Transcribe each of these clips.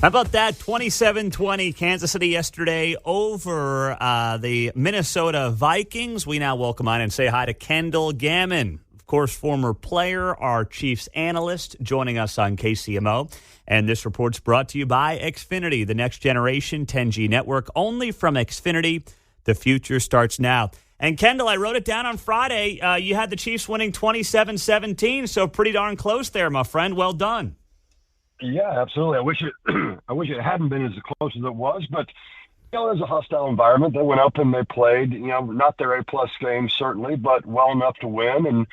How about that? 27-20 Kansas City yesterday over the Minnesota Vikings. We now welcome on and say hi to Kendall Gammon, of course, former player, our Chiefs analyst, joining us on KCMO. And this report's brought to you by Xfinity, the next generation 10G network, only from Xfinity. The future starts now. And Kendall, I wrote it down on Friday. You had the Chiefs winning 27-17, so pretty darn close there, my friend. Well done. Yeah, absolutely. I wish it hadn't been as close as it was, but it was a hostile environment. They went up and they played, not their A-plus game certainly, but well enough to win. And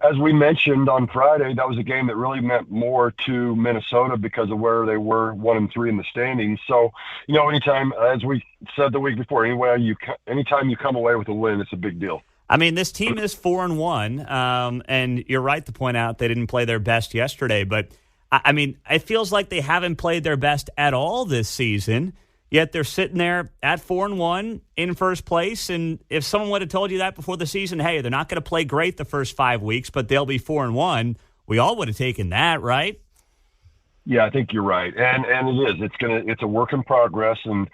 as we mentioned on Friday, that was a game that really meant more to Minnesota because of where they were 1-3 in the standings. So, anytime, as we said the week before, anytime you come away with a win, it's a big deal. I mean, this team is 4-1, and you're right to point out they didn't play their best yesterday, but I mean, it feels like they haven't played their best at all this season, yet they're sitting there at 4-1 in first place. And if someone would have told you that before the season, hey, they're not going to play great the first 5 weeks, but they'll be 4-1, we all would have taken that, right? Yeah, I think you're right. And it is. It's a work in progress. And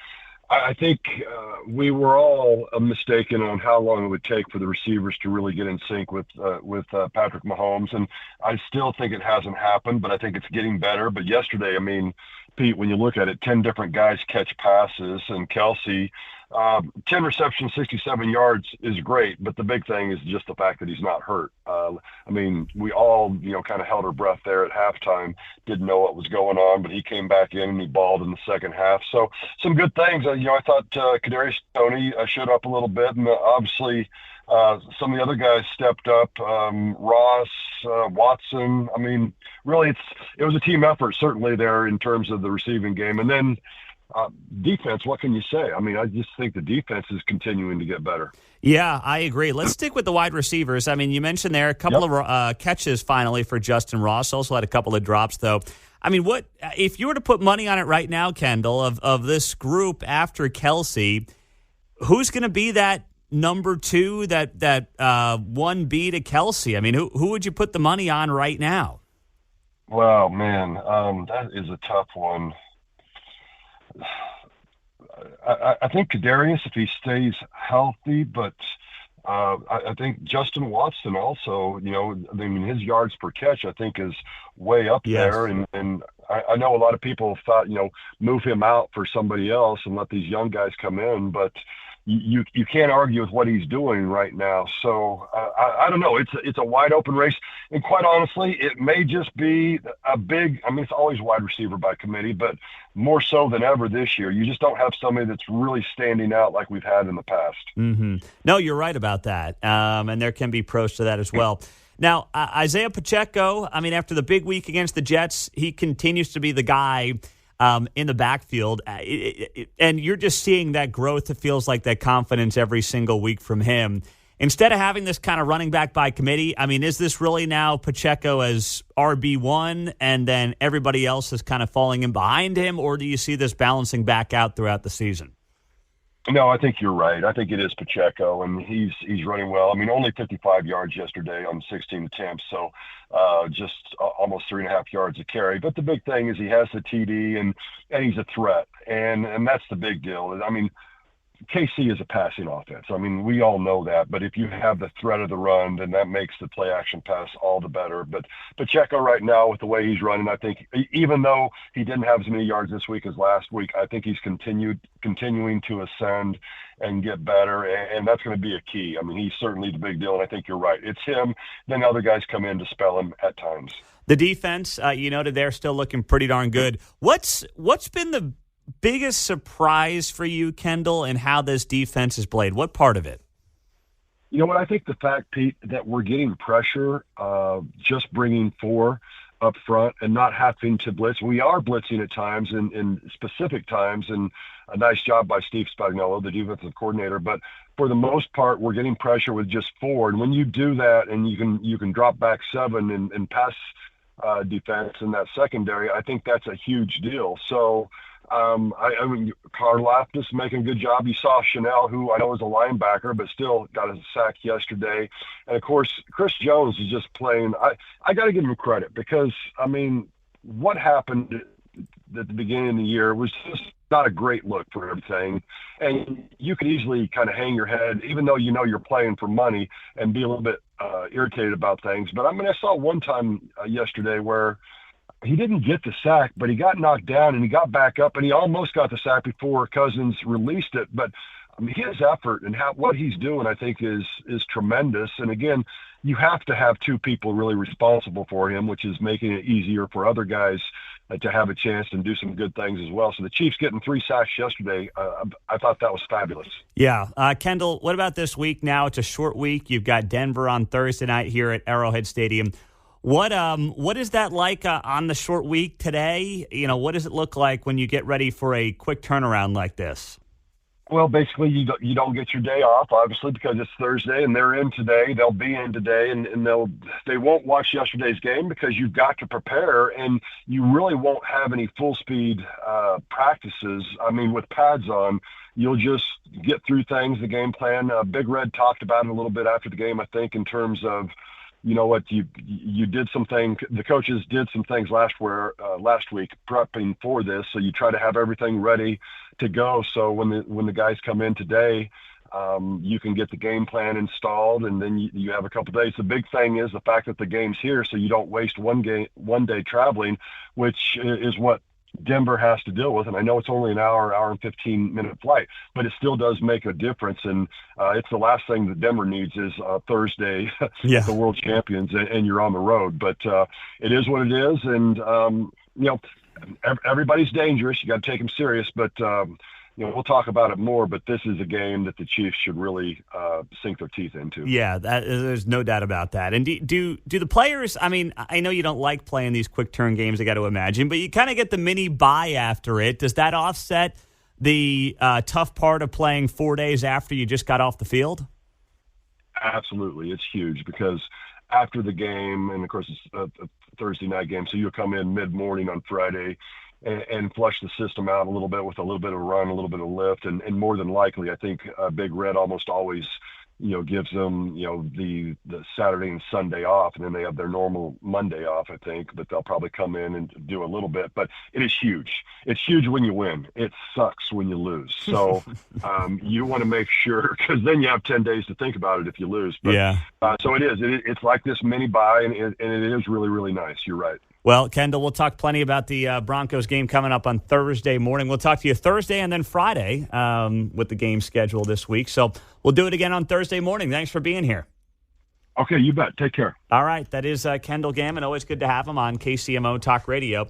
I think we were all mistaken on how long it would take for the receivers to really get in sync with Patrick Mahomes. And I still think it hasn't happened, but I think it's getting better. But yesterday, I mean, Pete, when you look at it, 10 different guys catch passes, and Kelsey, 10 receptions, 67 yards is great, but the big thing is just the fact that he's not hurt. I mean, we all, kind of held our breath there at halftime, didn't know what was going on, but he came back in and he balled in the second half. So some good things. I thought Kadarius Toney showed up a little bit, and obviously some of the other guys stepped up. Ross, Watson. I mean, really, it was a team effort certainly there in terms of the receiving game, and then. Defense, what can you say? I mean, I just think the defense is continuing to get better. Yeah, I agree. Let's stick with the wide receivers. I mean, you mentioned there a couple of catches finally for Justin Ross. Also had a couple of drops, though. I mean, what if you were to put money on it right now, Kendall, of this group after Kelsey, who's going to be that number two, that 1B to Kelsey? I mean, who would you put the money on right now? Well, man, that is a tough one. I think Kadarius, if he stays healthy, but I think Justin Watson also, I mean, his yards per catch, I think, is way up there. And I know a lot of people thought, move him out for somebody else and let these young guys come in, but you can't argue with what he's doing right now. So I don't know. It's a wide open race. And quite honestly, it may just be it's always wide receiver by committee, but more so than ever this year. You just don't have somebody that's really standing out like we've had in the past. Mm-hmm. No, you're right about that. And there can be pros to that as well. Now, Isaiah Pacheco, I mean, after the big week against the Jets, he continues to be the guy in the backfield. And you're just seeing that growth. It feels like that confidence every single week from him. Instead of having this kind of running back by committee, I mean, is this really now Pacheco as RB1 and then everybody else is kind of falling in behind him, or do you see this balancing back out throughout the season? No, I think you're right. I think it is Pacheco, and he's running well. I mean, only 55 yards yesterday on 16 attempts, so just almost 3.5 yards a carry. But the big thing is he has the TD, and he's a threat, and that's the big deal. I mean, KC is a passing offense. I mean, we all know that. But if you have the threat of the run, then that makes the play-action pass all the better. But Pacheco right now, with the way he's running, I think even though he didn't have as many yards this week as last week, I think he's continuing to ascend and get better, and that's going to be a key. I mean, he's certainly the big deal, and I think you're right. It's him. Then other guys come in to spell him at times. The defense, they're still looking pretty darn good. What's been the biggest surprise for you, Kendall, and how this defense is played? What part of it? You know what? I think the fact, Pete, that we're getting pressure, just bringing 4 up front and not having to blitz. We are blitzing at times in specific times, and a nice job by Steve Spagnuolo, the defensive coordinator. But for the most part, we're getting pressure with just 4. And when you do that, and you can drop back 7 and pass defense in that secondary, I think that's a huge deal. So. I mean, Karlaftis making a good job. You saw Chanel, who I know is a linebacker, but still got a sack yesterday. And, of course, Chris Jones is just playing. I got to give him credit because, I mean, what happened at the beginning of the year was just not a great look for everything. And you could easily kind of hang your head, even though you know you're playing for money, and be a little bit irritated about things. But I mean, I saw one time yesterday where he didn't get the sack, but he got knocked down and he got back up and he almost got the sack before Cousins released it. But I mean, his effort and what he's doing, I think, is tremendous. And again, you have to have two people really responsible for him, which is making it easier for other guys to have a chance and do some good things as well. So the Chiefs getting 3 sacks yesterday, I thought that was fabulous. Yeah. Kendall, what about this week now? It's a short week. You've got Denver on Thursday night here at Arrowhead Stadium. What is that like on the short week today? You know, what does it look like when you get ready for a quick turnaround like this? Well, basically, you don't get your day off, obviously, because it's Thursday, and they're in today. They'll be in today, and they won't watch yesterday's game because you've got to prepare, and you really won't have any full-speed practices. I mean, with pads on, you'll just get through things, the game plan. Big Red talked about it a little bit after the game, I think, in terms of, you know what, you did something. The coaches did some things last week prepping for this, so you try to have everything ready to go. So when the guys come in today, you can get the game plan installed, and then you have a couple days. The big thing is the fact that the game's here, so you don't waste one day traveling, which is what Denver has to deal with. And I know it's only an hour and 15-minute flight, but it still does make a difference. And it's the last thing that Denver needs is Thursday, the world champions, and you're on the road. But it is what it is. And, you know, everybody's dangerous. You got to take them serious, but, you know, we'll talk about it more, but this is a game that the Chiefs should really sink their teeth into. Yeah, there's no doubt about that. And do the players, I mean, I know you don't like playing these quick turn games, I got to imagine, but you kind of get the mini bye after it. Does that offset the tough part of playing 4 days after you just got off the field? Absolutely. It's huge because after the game, and of course it's a Thursday night game, so you'll come in mid-morning on Friday and flush the system out a little bit with a little bit of run, a little bit of lift, and more than likely, I think Big Red almost always, you know, gives them, you know, the Saturday and Sunday off, and then they have their normal Monday off, I think, but they'll probably come in and do a little bit. But it is huge. It's huge when you win. It sucks when you lose. So you want to make sure, because then you have 10 days to think about it if you lose. But, yeah. So it is. It's like this mini bye, and it is really, really nice. You're right. Well, Kendall, we'll talk plenty about the Broncos game coming up on Thursday morning. We'll talk to you Thursday and then Friday with the game schedule this week. So we'll do it again on Thursday morning. Thanks for being here. Okay, you bet. Take care. All right. That is Kendall Gammon. Always good to have him on KCMO Talk Radio.